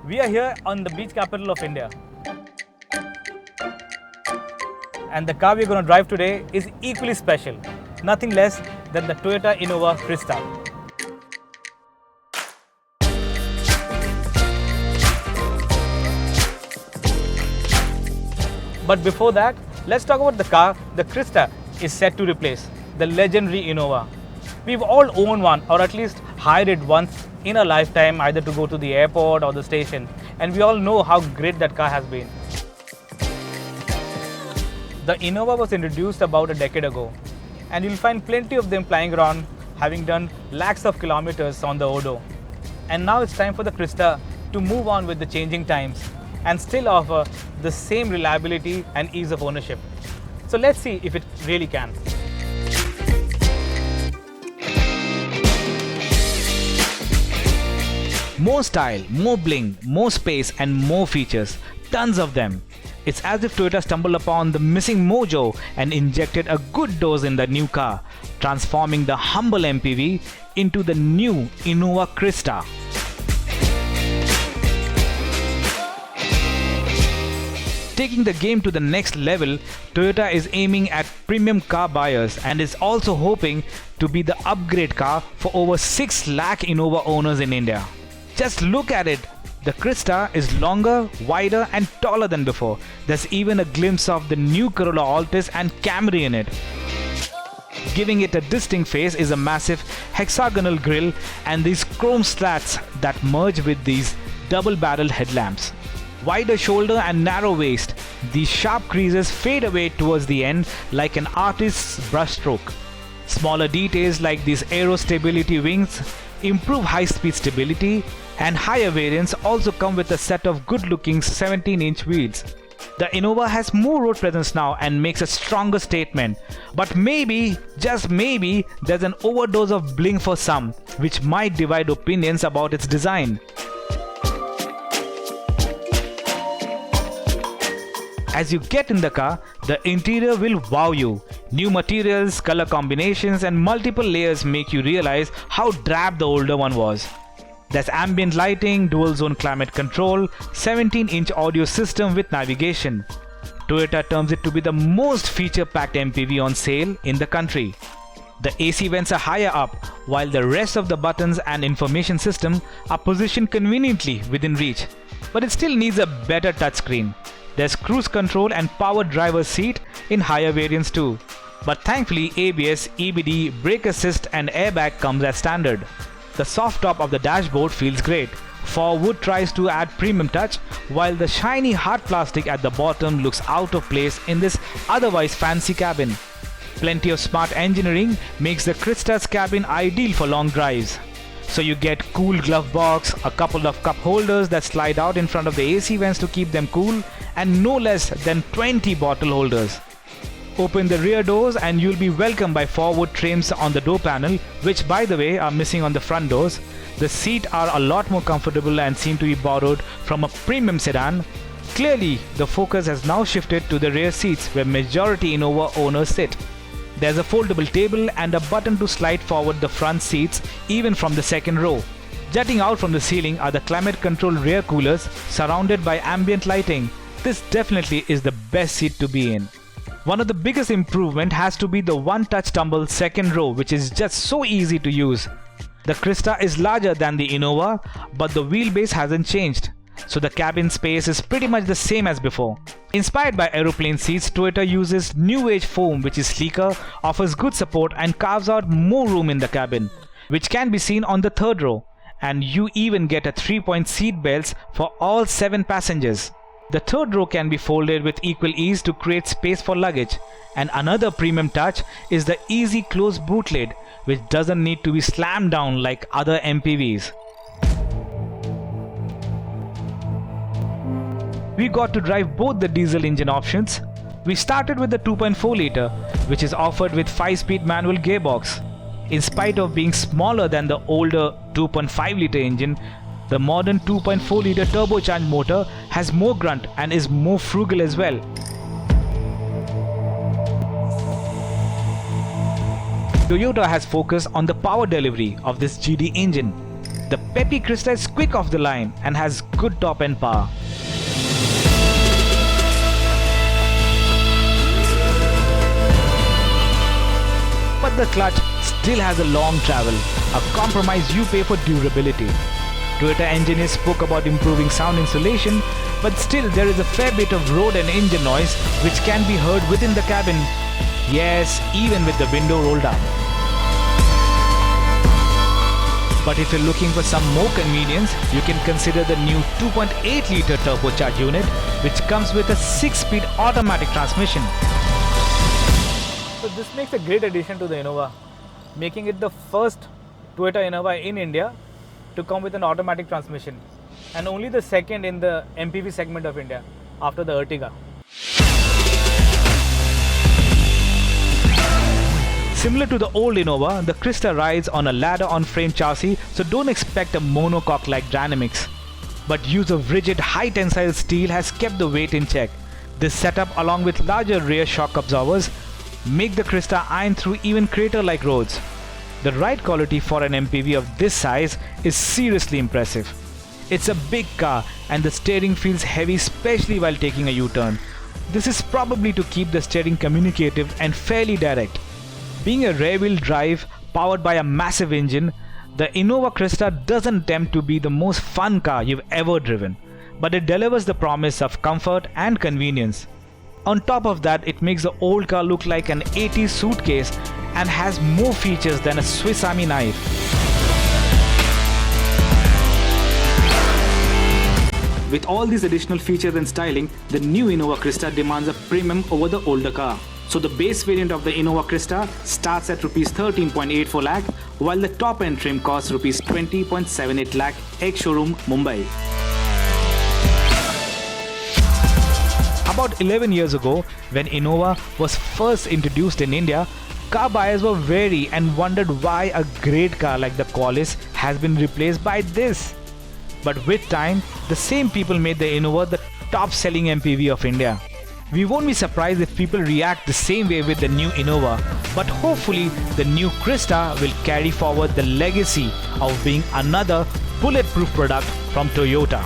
We are here on the beach capital of India. And the car we're going to drive today is equally special. Nothing less than the Toyota Innova Crista. But before that, let's talk about the car the Crista is set to replace, the legendary Innova. We've all owned one, or at least hired it once in a lifetime, either to go to the airport or the station, and we all know how great that car has been. The Innova was introduced about a decade ago, and you'll find plenty of them flying around, having done lakhs of kilometers on the Odo. And now it's time for the Crista to move on with the changing times and still offer the same reliability and ease of ownership. So let's see if it really can. More style, more bling, more space and more features. Tons of them. It's as if Toyota stumbled upon the missing mojo and injected a good dose in the new car, transforming the humble MPV into the new Innova Crista. Taking the game to the next level, Toyota is aiming at premium car buyers and is also hoping to be the upgrade car for over 6 lakh Innova owners in India. Just look at it. The Crista is longer, wider and taller than before. There's even a glimpse of the new Corolla Altis and Camry in it. Giving it a distinct face is a massive hexagonal grille and these chrome slats that merge with these double-barreled headlamps. Wider shoulder and narrow waist, these sharp creases fade away towards the end like an artist's brushstroke. Smaller details like these aero stability wings improve high-speed stability, and higher variants also come with a set of good-looking 17-inch wheels. The Innova has more road presence now and makes a stronger statement, but maybe, just maybe, there's an overdose of bling for some, which might divide opinions about its design. As you get in the car, the interior will wow you. New materials, color combinations and multiple layers make you realize how drab the older one was. There's ambient lighting, dual zone climate control, 17-inch audio system with navigation. Toyota terms it to be the most feature-packed MPV on sale in the country. The AC vents are higher up, while the rest of the buttons and information system are positioned conveniently within reach. But it still needs a better touchscreen. There's cruise control and power driver's seat in higher variants too. But thankfully ABS, EBD, brake assist and airbag comes as standard. The soft top of the dashboard feels great. Forwood tries to add premium touch, while the shiny hard plastic at the bottom looks out of place in this otherwise fancy cabin. Plenty of smart engineering makes the Crista's cabin ideal for long drives. So you get cool glove box, a couple of cup holders that slide out in front of the AC vents to keep them cool, and no less than 20 bottle holders. Open the rear doors and you'll be welcomed by forward trims on the door panel, which by the way are missing on the front doors. The seats are a lot more comfortable and seem to be borrowed from a premium sedan. Clearly, the focus has now shifted to the rear seats where majority Innova owners sit. There's a foldable table and a button to slide forward the front seats even from the second row. Jutting out from the ceiling are the climate-controlled rear coolers surrounded by ambient lighting. This definitely is the best seat to be in. One of the biggest improvement has to be the one-touch tumble second row, which is just so easy to use. The Crista is larger than the Innova, but the wheelbase hasn't changed, so the cabin space is pretty much the same as before. Inspired by aeroplane seats, Toyota uses new age foam which is sleeker, offers good support and carves out more room in the cabin, which can be seen on the third row, and you even get a 3-point seat belts for all 7 passengers. The third row can be folded with equal ease to create space for luggage, and another premium touch is the easy close boot lid, which doesn't need to be slammed down like other MPVs. We got to drive both the diesel engine options. We started with the 2.4 litre, which is offered with 5-speed manual gearbox. In spite of being smaller than the older 2.5 litre engine, The modern 2.4-litre turbocharged motor has more grunt and is more frugal as well. Toyota has focused on the power delivery of this GD engine. The peppy Crista is quick off the line and has good top-end power. But the clutch still has a long travel, a compromise you pay for durability. Toyota engineers spoke about improving sound insulation, but still there is a fair bit of road and engine noise which can be heard within the cabin. Yes, even with the window rolled up. But if you're looking for some more convenience, you can consider the new 2.8-litre turbocharged unit, which comes with a 6-speed automatic transmission. So this makes a great addition to the Innova, making it the first Toyota Innova in India to come with an automatic transmission, and only the second in the MPV segment of India after the Ertiga. Similar to the old Innova, the Crista rides on a ladder-on-frame chassis, so don't expect a monocoque-like dynamics. But use of rigid, high-tensile steel has kept the weight in check. This setup, along with larger rear shock absorbers, make the Crista iron through even crater-like roads. The ride quality for an MPV of this size is seriously impressive. It's a big car and the steering feels heavy, especially while taking a U-turn. This is probably to keep the steering communicative and fairly direct. Being a rear-wheel drive powered by a massive engine, the Innova Crista doesn't tempt to be the most fun car you've ever driven, but it delivers the promise of comfort and convenience. On top of that, it makes the old car look like an 80s suitcase and has more features than a Swiss Army knife. With all these additional features and styling, the new Innova Crista demands a premium over the older car. So the base variant of the Innova Crista starts at Rs 13.84 lakh, while the top-end trim costs Rs 20.78 lakh ex-showroom Mumbai. About 11 years ago, when Innova was first introduced in India, car buyers were wary and wondered why a great car like the Qualis has been replaced by this. But with time, the same people made the Innova the top-selling MPV of India. We won't be surprised if people react the same way with the new Innova, but hopefully the new Crista will carry forward the legacy of being another bulletproof product from Toyota.